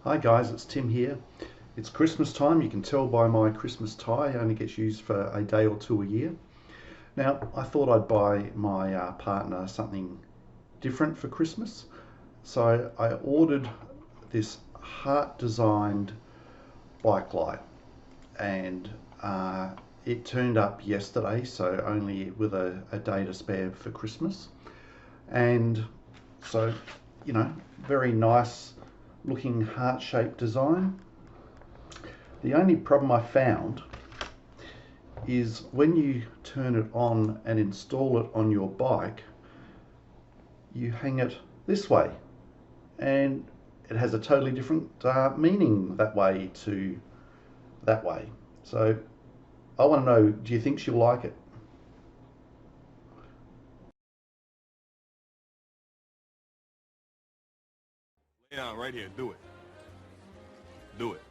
Hi guys, it's Tim here. It's Christmas time. You can tell by my Christmas tie. It only gets used for a day or two a year. Now, I thought I'd buy my partner something different for Christmas. So I ordered this heart designed bike light, and it turned up yesterday, so only with a day to spare for Christmas. And so, very nice looking heart-shaped design. The only problem I found is when you turn it on and install it on your bike, you hang it this way, and it has a totally different meaning that way to that way. So I want to know, do you think she'll like it? Lay down right here. Do it. Do it.